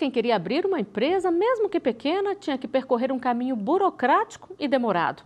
quem queria abrir uma empresa, mesmo que pequena, tinha que percorrer um caminho burocrático e demorado.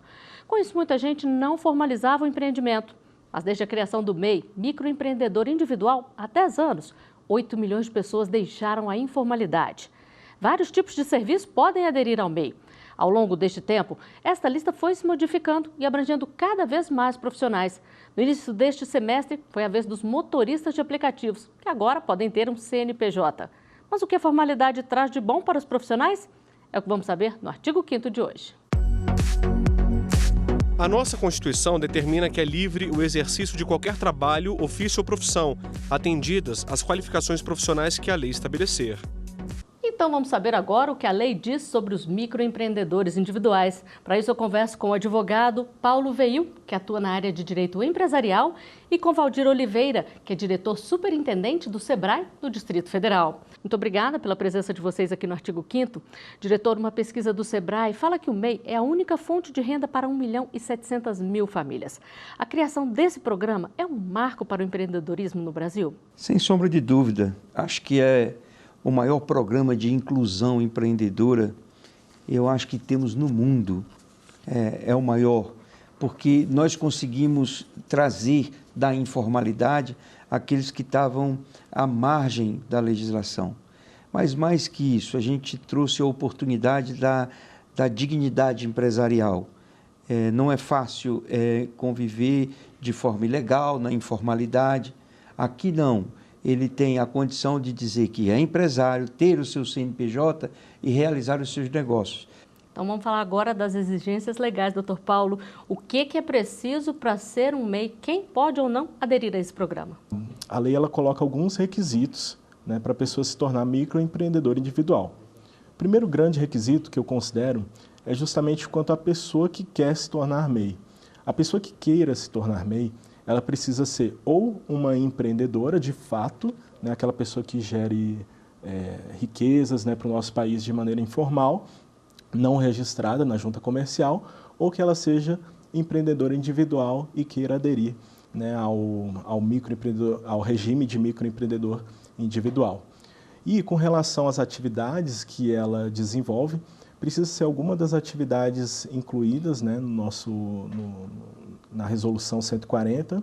Com isso, muita gente não formalizava o empreendimento. Mas desde a criação do MEI, microempreendedor individual, há 10 anos, 8 milhões de pessoas deixaram a informalidade. Vários tipos de serviços podem aderir ao MEI. Ao longo deste tempo, esta lista foi se modificando e abrangendo cada vez mais profissionais. No início deste semestre, foi a vez dos motoristas de aplicativos, que agora podem ter um CNPJ. Mas o que a formalidade traz de bom para os profissionais? É o que vamos saber no artigo 5º de hoje. A nossa Constituição determina que é livre o exercício de qualquer trabalho, ofício ou profissão, atendidas as qualificações profissionais que a lei estabelecer. Então vamos saber agora o que a lei diz sobre os microempreendedores individuais. Para isso eu converso com o advogado Paulo Veil, que atua na área de direito empresarial, e com Valdir Oliveira, que é diretor superintendente do SEBRAE do Distrito Federal. Muito obrigada pela presença de vocês aqui no artigo 5º. Diretor, uma pesquisa do SEBRAE fala que o MEI é a única fonte de renda para 1.700.000 famílias. A criação desse programa é um marco para o empreendedorismo no Brasil? Sem sombra de dúvida. Acho que é o maior programa de inclusão empreendedora, eu acho que temos no mundo, é o maior, porque nós conseguimos trazer da informalidade aqueles que estavam à margem da legislação. Mas mais que isso, a gente trouxe a oportunidade da dignidade empresarial. Não é fácil conviver de forma ilegal, na informalidade. Aqui não. Ele tem a condição de dizer que é empresário, ter o seu CNPJ e realizar os seus negócios. Então vamos falar agora das exigências legais, doutor Paulo. O que é preciso para ser um MEI? Quem pode ou não aderir a esse programa? A lei ela coloca alguns requisitos, né, para a pessoa se tornar microempreendedor individual. O primeiro grande requisito que eu considero é justamente quanto à pessoa que quer se tornar MEI. A pessoa que queira se tornar MEI, ela precisa ser ou uma empreendedora de fato, né, aquela pessoa que gere riquezas, né, para o nosso país de maneira informal, não registrada na junta comercial, ou que ela seja empreendedora individual e queira aderir, né, ao regime de microempreendedor individual. E com relação às atividades que ela desenvolve, precisa ser alguma das atividades incluídas, né, na Resolução 140,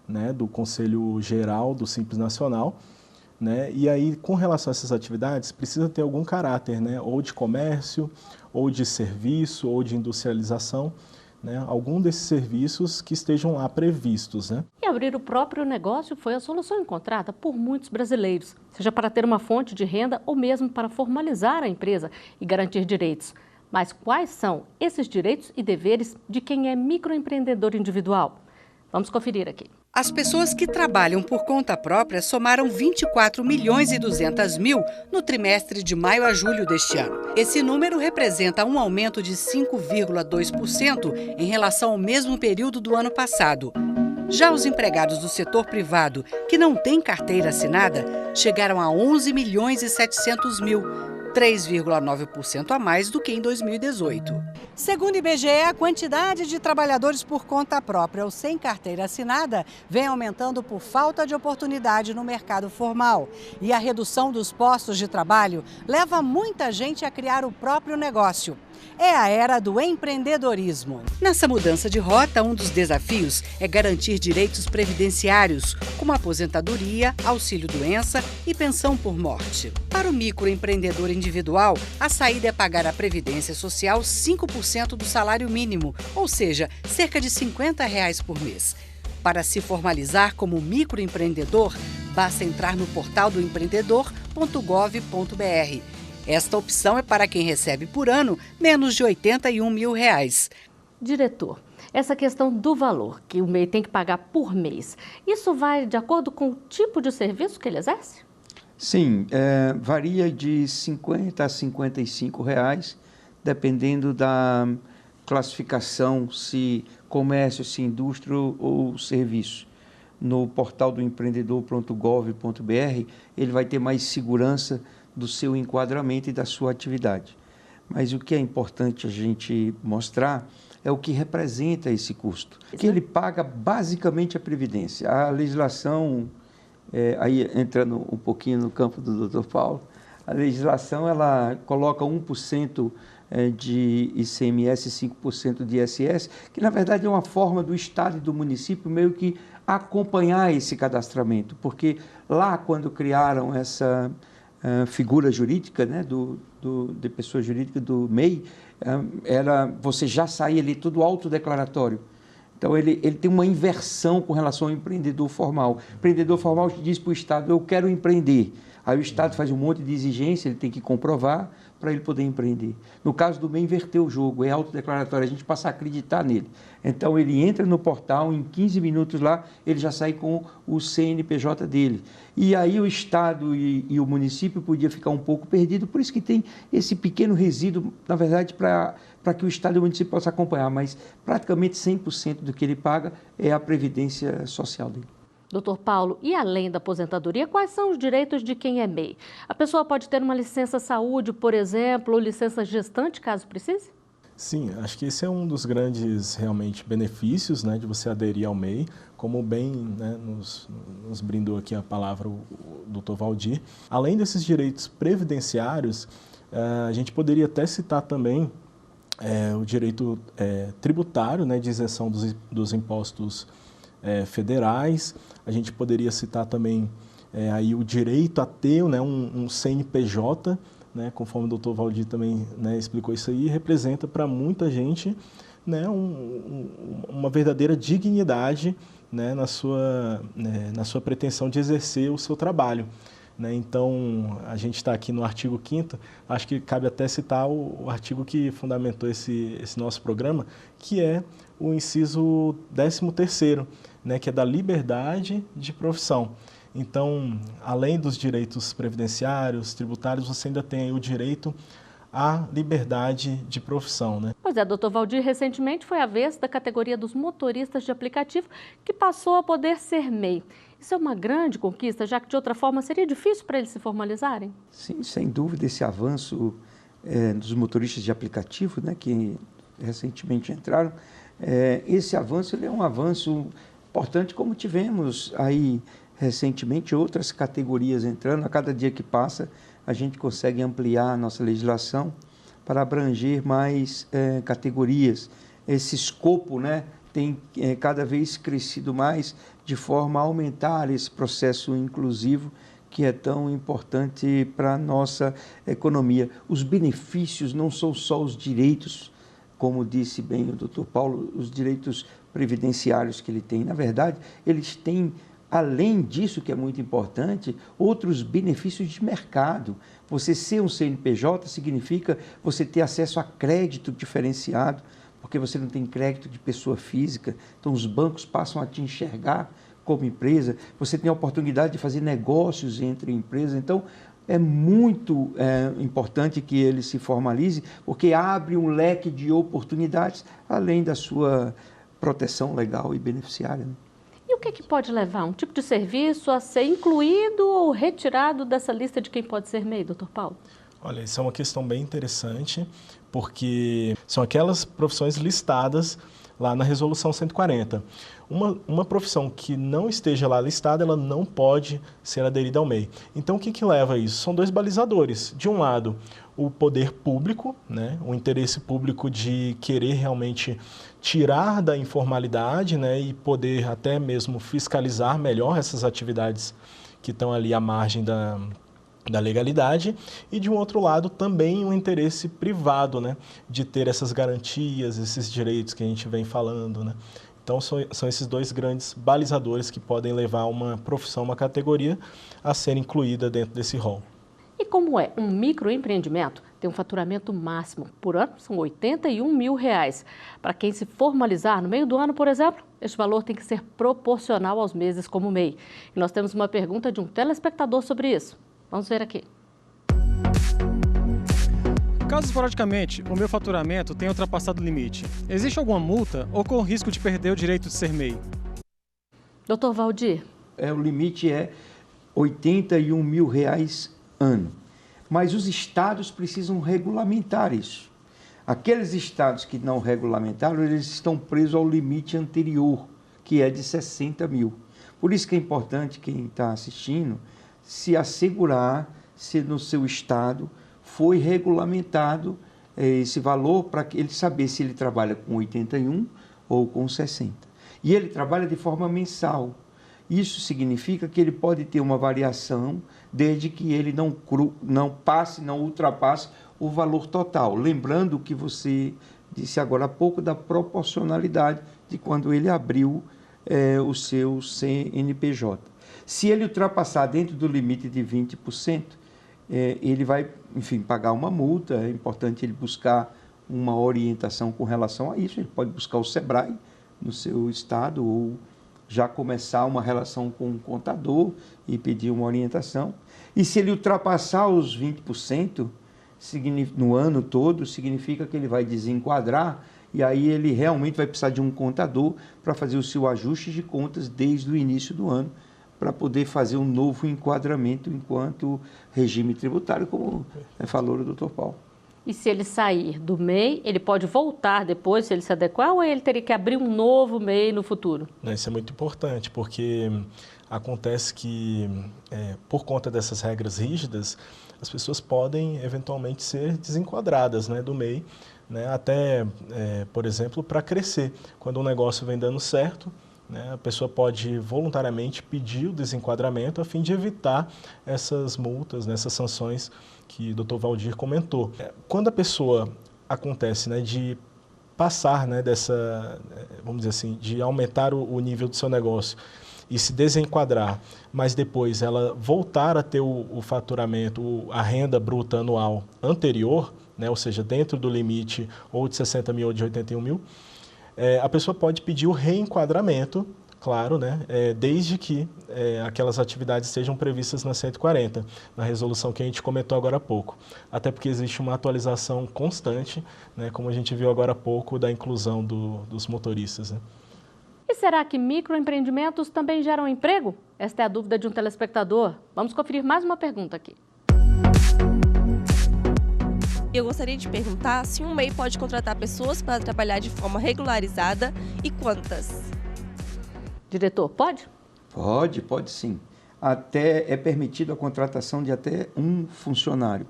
né, do Conselho Geral do Simples Nacional, né, e aí, com relação a essas atividades, precisa ter algum caráter, né, ou de comércio, ou de serviço, ou de industrialização, né, algum desses serviços que estejam lá previstos, né. E abrir o próprio negócio foi a solução encontrada por muitos brasileiros, seja para ter uma fonte de renda ou mesmo para formalizar a empresa e garantir direitos. Mas quais são esses direitos e deveres de quem é microempreendedor individual? Vamos conferir aqui. As pessoas que trabalham por conta própria somaram 24.200.000 no trimestre de maio a julho deste ano. Esse número representa um aumento de 5,2% em relação ao mesmo período do ano passado. Já os empregados do setor privado, que não têm carteira assinada, chegaram a 11.700.000. 3,9% a mais do que em 2018. Segundo o IBGE, a quantidade de trabalhadores por conta própria ou sem carteira assinada vem aumentando por falta de oportunidade no mercado formal. E a redução dos postos de trabalho leva muita gente a criar o próprio negócio. É a era do empreendedorismo. Nessa mudança de rota, um dos desafios é garantir direitos previdenciários, como aposentadoria, auxílio-doença e pensão por morte. Para o microempreendedor individual, a saída é pagar a Previdência Social 5% do salário mínimo, ou seja, cerca de R$ 50 por mês. Para se formalizar como microempreendedor, basta entrar no portal do empreendedor.gov.br. Esta opção é para quem recebe por ano menos de R$ 81 mil. Diretor, essa questão do valor que o MEI tem que pagar por mês, isso vai de acordo com o tipo de serviço que ele exerce? Sim, varia de R$ 50 a R$ 55, dependendo da classificação, se comércio, se indústria ou serviço. No portal do empreendedor.gov.br, ele vai ter mais segurança do seu enquadramento e da sua atividade. Mas o que é importante a gente mostrar é o que representa esse custo, que ele paga basicamente a Previdência. A legislação, aí entrando um pouquinho no campo do Dr. Paulo, A legislação ela coloca 1% de ICMS e 5% de ISS, que na verdade é uma forma do Estado e do município meio que acompanhar esse cadastramento, porque lá quando criaram essa figura jurídica, né, de pessoa jurídica do MEI, você já saía ali tudo autodeclaratório. Então, ele tem uma inversão com relação ao empreendedor formal. O empreendedor formal diz para o Estado, eu quero empreender. Aí o Estado faz um monte de exigência, ele tem que comprovar para ele poder empreender. No caso do MEI, inverteu o jogo, é autodeclaratório, a gente passa a acreditar nele. Então, ele entra no portal, em 15 minutos lá, ele já sai com o CNPJ dele. E aí o Estado e o município podia ficar um pouco perdido, por isso que tem esse pequeno resíduo, na verdade, para que o Estado e o município possam acompanhar, mas praticamente 100% do que ele paga é a previdência social dele. Doutor Paulo, e além da aposentadoria, quais são os direitos de quem é MEI? A pessoa pode ter uma licença saúde, por exemplo, ou licença gestante, caso precise? Sim, acho que esse é um dos grandes, realmente, benefícios, né, de você aderir ao MEI, como bem, né, nos brindou aqui a palavra o Dr. Valdir. Além desses direitos previdenciários, a gente poderia até citar também o direito tributário, né, de isenção dos impostos federais. A gente poderia citar também aí o direito a ter, né, um CNPJ, né, conforme o Dr. Valdir também, né, explicou isso aí, representa para muita gente, né, uma verdadeira dignidade, né, na sua pretensão de exercer o seu trabalho. Né? Então, a gente está aqui no artigo 5º, acho que cabe até citar o artigo que fundamentou esse nosso programa, que é o inciso 13º, né, que é da liberdade de profissão. Então, além dos direitos previdenciários, tributários, você ainda tem o direito à liberdade de profissão, né? Pois é, doutor Valdir, recentemente foi a vez da categoria dos motoristas de aplicativo que passou a poder ser MEI. Isso é uma grande conquista, já que de outra forma seria difícil para eles se formalizarem? Sim, sem dúvida, esse avanço dos motoristas de aplicativo, né, que recentemente entraram, esse avanço ele é um avanço importante, como tivemos aí recentemente outras categorias entrando. A cada dia que passa, a gente consegue ampliar a nossa legislação para abranger mais categorias. Esse escopo, né, tem cada vez crescido mais de forma a aumentar esse processo inclusivo que é tão importante para a nossa economia. Os benefícios não são só os direitos, como disse bem o doutor Paulo, os direitos previdenciários que ele tem. Na verdade, eles têm, além disso, que é muito importante, outros benefícios de mercado. Você ser um CNPJ significa você ter acesso a crédito diferenciado, porque você não tem crédito de pessoa física, então os bancos passam a te enxergar como empresa, você tem a oportunidade de fazer negócios entre empresas. Então, é muito importante que ele se formalize, porque abre um leque de oportunidades, além da sua proteção legal e beneficiária, né? E o que pode levar um tipo de serviço a ser incluído ou retirado dessa lista de quem pode ser MEI, doutor Paulo? Olha, isso é uma questão bem interessante, porque são aquelas profissões listadas lá na Resolução 140. Uma profissão que não esteja lá listada, ela não pode ser aderida ao MEI. Então, o que leva a isso? São dois balizadores. De um lado, o poder público, né? O interesse público de querer realmente tirar da informalidade, né? E poder até mesmo fiscalizar melhor essas atividades que estão ali à margem da legalidade, e de um outro lado também um interesse privado, né, de ter essas garantias, esses direitos que a gente vem falando, né. Então são esses dois grandes balizadores que podem levar uma profissão, uma categoria a ser incluída dentro desse rol. E como é um microempreendimento, tem um faturamento máximo por ano, são R$81 mil. Para quem se formalizar no meio do ano, por exemplo, este valor tem que ser proporcional aos meses como MEI. E nós temos uma pergunta de um telespectador sobre isso. Vamos ver aqui. Caso esporadicamente o meu faturamento tenha ultrapassado o limite, existe alguma multa ou com o risco de perder o direito de ser MEI? Doutor Valdir. O limite é R$81 mil ano, mas os estados precisam regulamentar isso. Aqueles estados que não regulamentaram, eles estão presos ao limite anterior, que é de 60 mil. Por isso que é importante quem está assistindo se assegurar se no seu estado foi regulamentado esse valor para ele saber se ele trabalha com 81 ou com 60. E ele trabalha de forma mensal. Isso significa que ele pode ter uma variação desde que ele não ultrapasse o valor total. Lembrando que você disse agora há pouco da proporcionalidade de quando ele abriu o seu CNPJ. Se ele ultrapassar dentro do limite de 20%, ele vai, enfim, pagar uma multa. É importante ele buscar uma orientação com relação a isso. Ele pode buscar o SEBRAE no seu estado ou já começar uma relação com o contador e pedir uma orientação. E se ele ultrapassar os 20% no ano todo, significa que ele vai desenquadrar e aí ele realmente vai precisar de um contador para fazer o seu ajuste de contas desde o início do ano, para poder fazer um novo enquadramento enquanto regime tributário, como falou o doutor Paulo. E se ele sair do MEI, ele pode voltar depois, se ele se adequar, ou ele teria que abrir um novo MEI no futuro? Isso é muito importante, porque acontece que, por conta dessas regras rígidas, as pessoas podem eventualmente ser desenquadradas, do MEI, até, por exemplo, para crescer. Quando um negócio vem dando certo, a pessoa pode voluntariamente pedir o desenquadramento a fim de evitar essas multas, essas sanções que o Dr. Valdir comentou. Quando a pessoa acontece de passar dessa, vamos dizer assim, de aumentar o nível do seu negócio e se desenquadrar, mas depois ela voltar a ter o faturamento, a renda bruta anual anterior, ou seja, dentro do limite ou de 60 mil ou de 81 mil, a pessoa pode pedir o reenquadramento, claro, desde que aquelas atividades sejam previstas na 140, na resolução que a gente comentou agora há pouco. Até porque existe uma atualização constante, como a gente viu agora há pouco, da inclusão dos motoristas. E será que microempreendimentos também geram emprego? Esta é a dúvida de um telespectador. Vamos conferir mais uma pergunta aqui. Eu gostaria de perguntar se um MEI pode contratar pessoas para trabalhar de forma regularizada e quantas? Diretor, pode? Pode sim. Até é permitido a contratação de até um funcionário,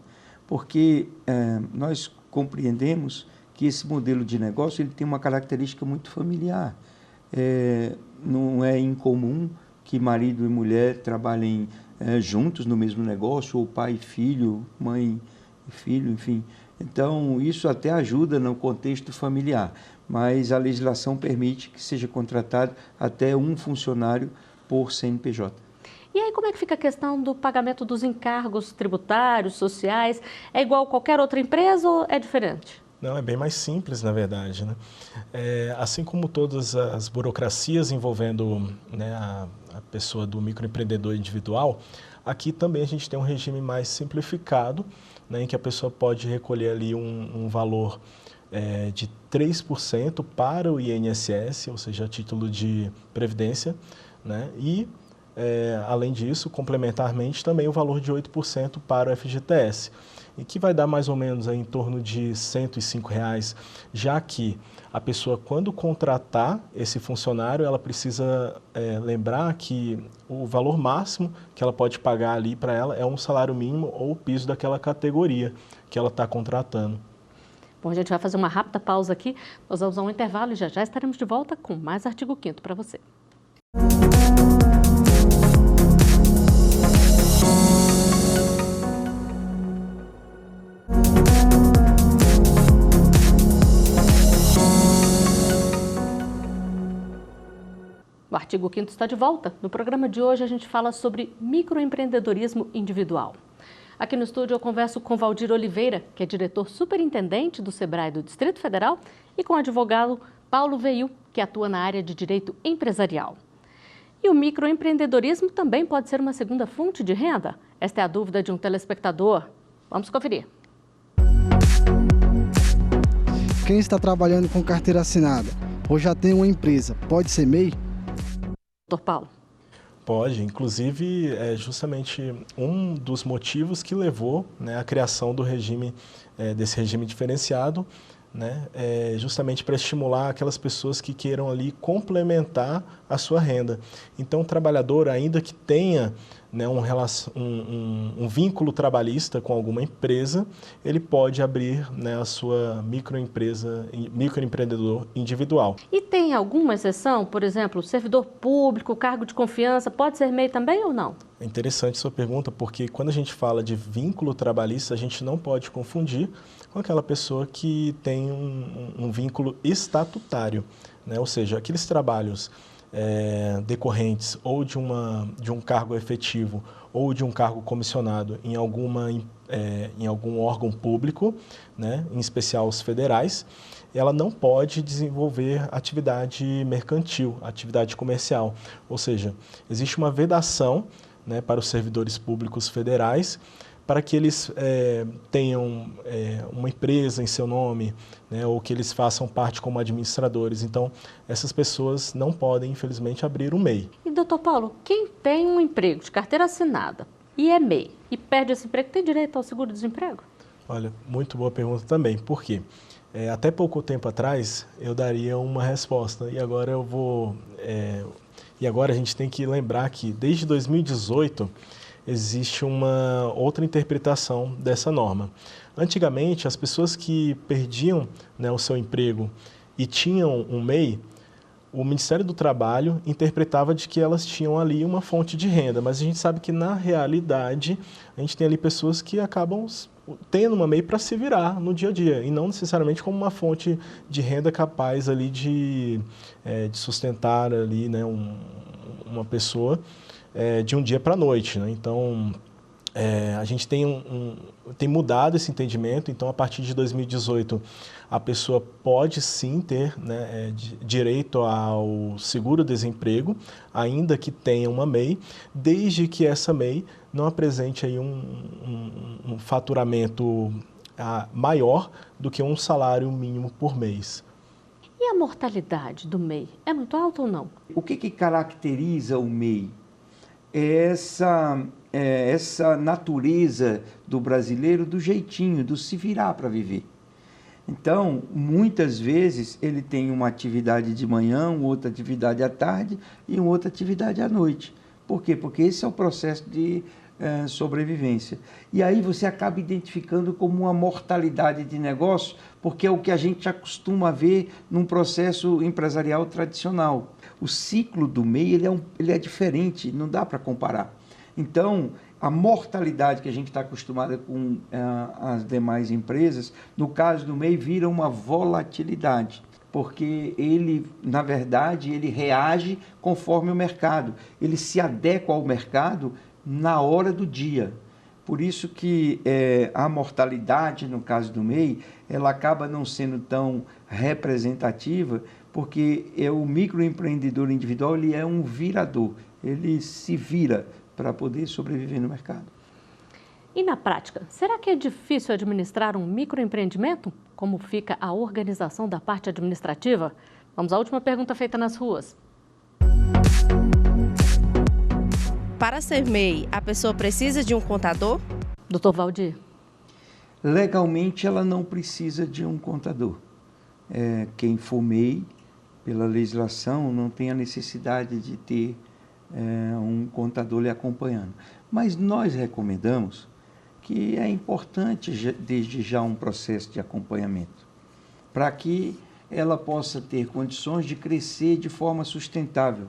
porque nós compreendemos que esse modelo de negócio ele tem uma característica muito familiar. Não é incomum que marido e mulher trabalhem juntos no mesmo negócio, ou pai e filho, mãe e filho, enfim. Então, isso até ajuda no contexto familiar, mas a legislação permite que seja contratado até um funcionário por CNPJ. E aí, como é que fica a questão do pagamento dos encargos tributários, sociais? É igual a qualquer outra empresa ou é diferente? Não, é bem mais simples, na verdade. Assim como todas as burocracias envolvendo a pessoa do microempreendedor individual, aqui também a gente tem um regime mais simplificado, em que a pessoa pode recolher ali um valor de 3% para o INSS, ou seja, a título de previdência, e, além disso, complementarmente, também o valor de 8% para o FGTS, e que vai dar mais ou menos em torno de R$ 105, já que a pessoa, quando contratar esse funcionário, ela precisa lembrar que o valor máximo que ela pode pagar ali para ela é um salário mínimo ou o piso daquela categoria que ela está contratando. Bom, a gente vai fazer uma rápida pausa aqui, nós vamos a um intervalo e já estaremos de volta com mais Artigo 5º para você. O Artigo 5º está de volta. No programa de hoje a gente fala sobre microempreendedorismo individual. Aqui no estúdio eu converso com Valdir Oliveira, que é diretor superintendente do SEBRAE do Distrito Federal, e com o advogado Paulo Veil, que atua na área de direito empresarial. E o microempreendedorismo também pode ser uma segunda fonte de renda? Esta é a dúvida de um telespectador. Vamos conferir. Quem está trabalhando com carteira assinada ou já tem uma empresa, pode ser MEI? Doutor Paulo. Pode, inclusive é justamente um dos motivos que levou à criação do regime, desse regime diferenciado, justamente para estimular aquelas pessoas que queiram ali complementar a sua renda. Então, o trabalhador, ainda que tenha né, um vínculo trabalhista com alguma empresa, ele pode abrir, né, a sua microempreendedor individual. E tem alguma exceção? Por exemplo, servidor público, cargo de confiança, pode ser MEI também ou não? É interessante sua pergunta, porque quando a gente fala de vínculo trabalhista, a gente não pode confundir com aquela pessoa que tem um vínculo estatutário, né? Ou seja, aqueles trabalhos decorrentes ou de um cargo efetivo ou de um cargo comissionado em algum órgão público, né, em especial os federais, ela não pode desenvolver atividade mercantil, atividade comercial. Ou seja, existe uma vedação, né, para os servidores públicos federais, para que eles tenham uma empresa em seu nome, né, ou que eles façam parte como administradores. Então, essas pessoas não podem, infelizmente, abrir um MEI. E, doutor Paulo, quem tem um emprego de carteira assinada e é MEI e perde esse emprego, tem direito ao seguro-desemprego? Olha, muito boa pergunta também. Por quê? Até pouco tempo atrás, eu daria uma resposta. E agora a gente tem que lembrar que, desde 2018, existe uma outra interpretação dessa norma. Antigamente, as pessoas que perdiam, né, o seu emprego e tinham um MEI, o Ministério do Trabalho interpretava de que elas tinham ali uma fonte de renda, mas a gente sabe que, na realidade, a gente tem ali pessoas que acabam tendo uma MEI para se virar no dia a dia, e não necessariamente como uma fonte de renda capaz ali de sustentar ali, né, uma pessoa de um dia para a noite, né? Então, a gente tem mudado esse entendimento. Então, a partir de 2018, a pessoa pode sim ter, né, direito ao seguro-desemprego, ainda que tenha uma MEI, desde que essa MEI não apresente aí um faturamento maior do que um salário mínimo por mês. E a mortalidade do MEI é muito alta ou não? O que caracteriza o MEI? Essa natureza do brasileiro, do jeitinho, do se virar para viver. Então, muitas vezes, ele tem uma atividade de manhã, outra atividade à tarde e outra atividade à noite. Por quê? Porque esse é o processo de sobrevivência. E aí você acaba identificando como uma mortalidade de negócio, porque é o que a gente acostuma ver num processo empresarial tradicional. O ciclo do MEI ele é diferente, não dá para comparar. Então, a mortalidade que a gente está acostumada com as demais empresas, no caso do MEI, vira uma volatilidade, porque ele, na verdade, ele reage conforme o mercado, ele se adequa ao mercado na hora do dia. Por isso que a mortalidade, no caso do MEI, ela acaba não sendo tão representativa, porque o microempreendedor individual ele é um virador, ele se vira para poder sobreviver no mercado. E na prática, será que é difícil administrar um microempreendimento? Como fica a organização da parte administrativa? Vamos à última pergunta feita nas ruas. Para ser MEI, a pessoa precisa de um contador? Doutor Valdir. Legalmente, ela não precisa de um contador. Quem for MEI, pela legislação, não tem a necessidade de ter um contador lhe acompanhando. Mas nós recomendamos que é importante, desde já, um processo de acompanhamento, para que ela possa ter condições de crescer de forma sustentável.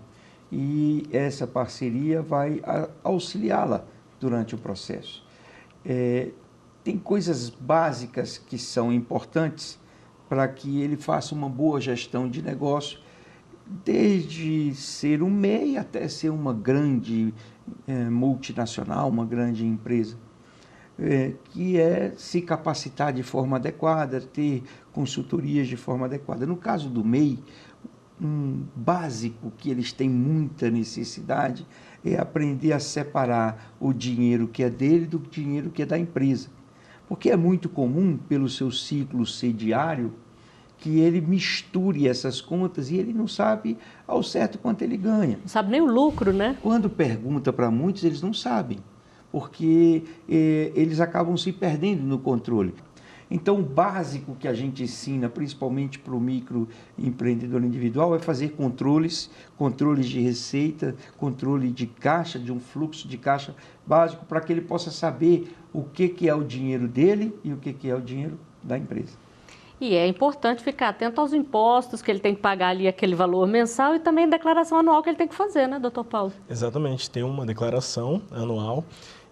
E essa parceria vai auxiliá-la durante o processo. Tem coisas básicas que são importantes para que ele faça uma boa gestão de negócio, desde ser um MEI até ser uma grande multinacional, uma grande empresa, que é se capacitar de forma adequada, ter consultorias de forma adequada. No caso do MEI, um básico que eles têm muita necessidade é aprender a separar o dinheiro que é dele do dinheiro que é da empresa. Porque é muito comum, pelo seu ciclo ser diário, que ele misture essas contas e ele não sabe ao certo quanto ele ganha. Não sabe nem o lucro, né? Quando pergunta para muitos, eles não sabem, porque eles acabam se perdendo no controle. Então, o básico que a gente ensina, principalmente para o microempreendedor individual, é fazer controles de receita, controle de caixa, de um fluxo de caixa básico, para que ele possa saber o que é o dinheiro dele e o que é o dinheiro da empresa. E é importante ficar atento aos impostos que ele tem que pagar ali, aquele valor mensal, e também a declaração anual que ele tem que fazer, né, doutor Paulo? Exatamente, tem uma declaração anual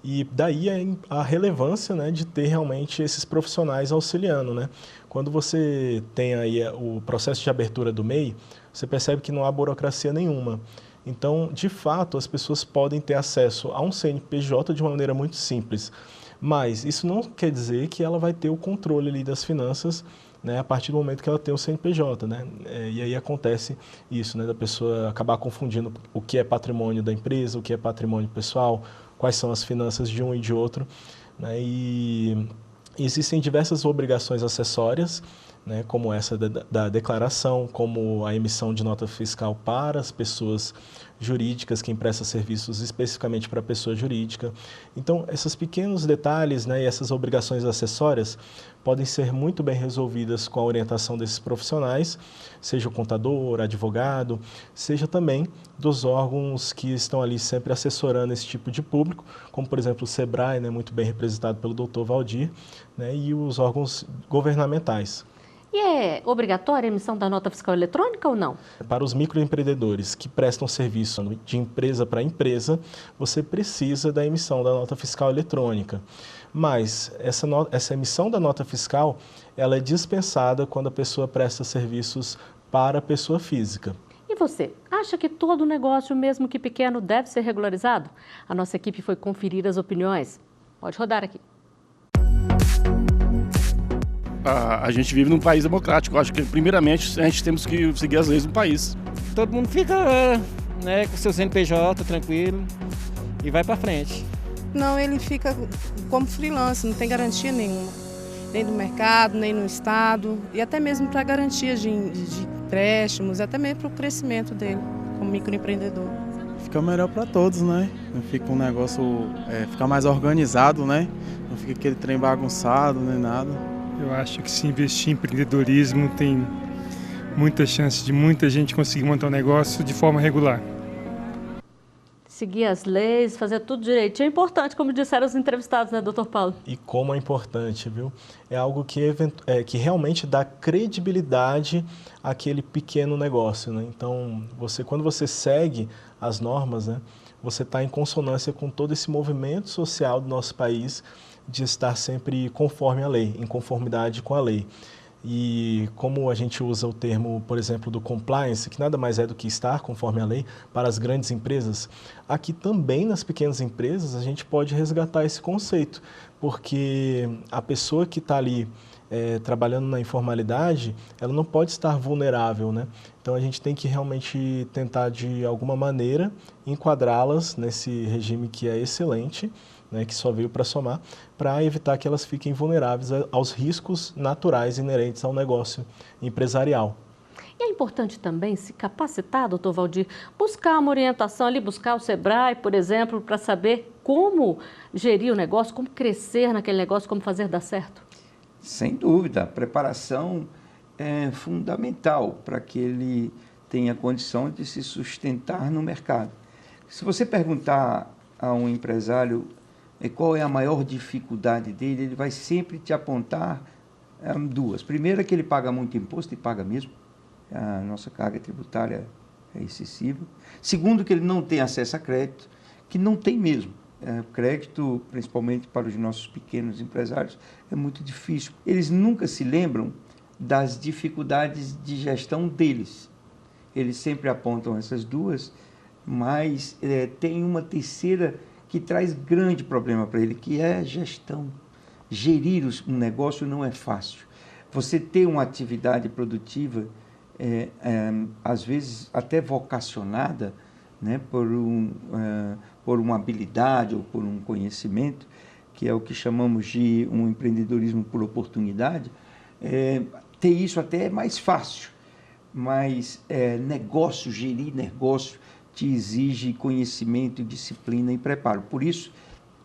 e daí a relevância, né, de ter realmente esses profissionais auxiliando, né? Quando você tem aí o processo de abertura do MEI, você percebe que não há burocracia nenhuma. Então, de fato, as pessoas podem ter acesso a um CNPJ de uma maneira muito simples, mas isso não quer dizer que ela vai ter o controle ali das finanças, né, a partir do momento que ela tem o CNPJ, né? E aí acontece isso, né, da pessoa acabar confundindo o que é patrimônio da empresa, o que é patrimônio pessoal, quais são as finanças de um e de outro, né? E existem diversas obrigações acessórias, né, como essa da declaração, como a emissão de nota fiscal para as pessoas jurídicas, quem presta serviços especificamente para a pessoa jurídica. Então, esses pequenos detalhes, né, e essas obrigações acessórias podem ser muito bem resolvidas com a orientação desses profissionais, seja o contador, advogado, seja também dos órgãos que estão ali sempre assessorando esse tipo de público, como, por exemplo, o SEBRAE, né, muito bem representado pelo Dr. Valdir, né, e os órgãos governamentais. E é obrigatória a emissão da nota fiscal eletrônica ou não? Para os microempreendedores que prestam serviço de empresa para empresa, você precisa da emissão da nota fiscal eletrônica. Mas essa emissão da nota fiscal, ela é dispensada quando a pessoa presta serviços para a pessoa física. E você, acha que todo negócio, mesmo que pequeno, deve ser regularizado? A nossa equipe foi conferir as opiniões. Pode rodar aqui. A gente vive num país democrático. Eu acho que, primeiramente, a gente temos que seguir as leis do país. Todo mundo fica, né, com seu CNPJ tranquilo e vai para frente. Não, ele fica como freelancer, não tem garantia nenhuma. Nem do mercado, nem no Estado. E até mesmo para garantia de empréstimos, até mesmo para o crescimento dele como microempreendedor. Fica melhor para todos, né? Não fica um negócio, fica mais organizado, né? Não fica aquele trem bagunçado, nem nada. Eu acho que se investir em empreendedorismo tem muita chance de muita gente conseguir montar um negócio de forma regular. Seguir as leis, fazer tudo direitinho é importante, como disseram os entrevistados, né, doutor Paulo? E como é importante, viu? É algo que realmente dá credibilidade àquele pequeno negócio, né? Então, quando você segue as normas, né, você está em consonância com todo esse movimento social do nosso país de estar sempre conforme a lei, em conformidade com a lei. E como a gente usa o termo, por exemplo, do compliance, que nada mais é do que estar conforme a lei para as grandes empresas, aqui também nas pequenas empresas a gente pode resgatar esse conceito, porque a pessoa que está ali trabalhando na informalidade, ela não pode estar vulnerável, né? Então a gente tem que realmente tentar de alguma maneira enquadrá-las nesse regime que é excelente, né, que só veio para somar, para evitar que elas fiquem vulneráveis aos riscos naturais inerentes ao negócio empresarial. E é importante também se capacitar, doutor Valdir, buscar uma orientação ali, buscar o SEBRAE, por exemplo, para saber como gerir o negócio, como crescer naquele negócio, como fazer dar certo? Sem dúvida, a preparação é fundamental para que ele tenha condição de se sustentar no mercado. Se você perguntar a um empresário qual é a maior dificuldade dele, ele vai sempre te apontar duas. Primeiro é que ele paga muito imposto, e paga mesmo. A nossa carga tributária é excessiva. Segundo, que ele não tem acesso a crédito, que não tem mesmo. Crédito, principalmente para os nossos pequenos empresários, é muito difícil. Eles nunca se lembram das dificuldades de gestão deles. Eles sempre apontam essas duas, mas tem uma terceira que traz grande problema para ele, que é a gestão. Gerir um negócio não é fácil. Você ter uma atividade produtiva, às vezes até vocacionada, né, por uma habilidade ou por um conhecimento, que é o que chamamos de um empreendedorismo por oportunidade, ter isso até é mais fácil, mas gerir negócio te exige conhecimento, disciplina e preparo. Por isso,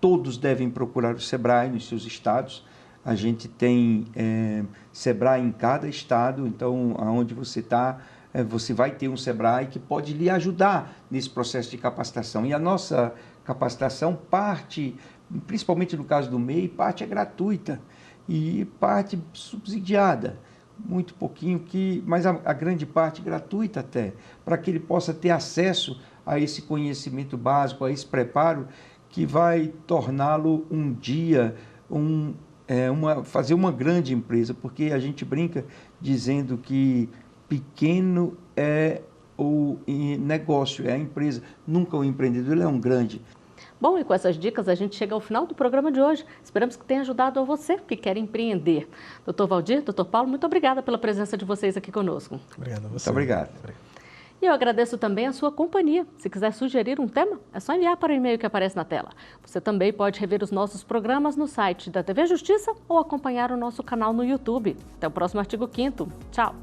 todos devem procurar o SEBRAE nos seus estados. A gente tem SEBRAE em cada estado, então, aonde você está, você vai ter um SEBRAE que pode lhe ajudar nesse processo de capacitação. E a nossa capacitação parte, principalmente no caso do MEI, parte é gratuita e parte subsidiada. Muito pouquinho, mas a grande parte gratuita até, para que ele possa ter acesso a esse conhecimento básico, a esse preparo que vai torná-lo um dia fazer uma grande empresa, porque a gente brinca dizendo que pequeno é o negócio, é a empresa, nunca o empreendedor, ele é um grande. Bom, e com essas dicas a gente chega ao final do programa de hoje. Esperamos que tenha ajudado a você que quer empreender. Doutor Valdir, doutor Paulo, muito obrigada pela presença de vocês aqui conosco. Obrigado a você. Muito obrigado. E eu agradeço também a sua companhia. Se quiser sugerir um tema, é só enviar para o e-mail que aparece na tela. Você também pode rever os nossos programas no site da TV Justiça ou acompanhar o nosso canal no YouTube. Até o próximo Artigo 5º. Tchau!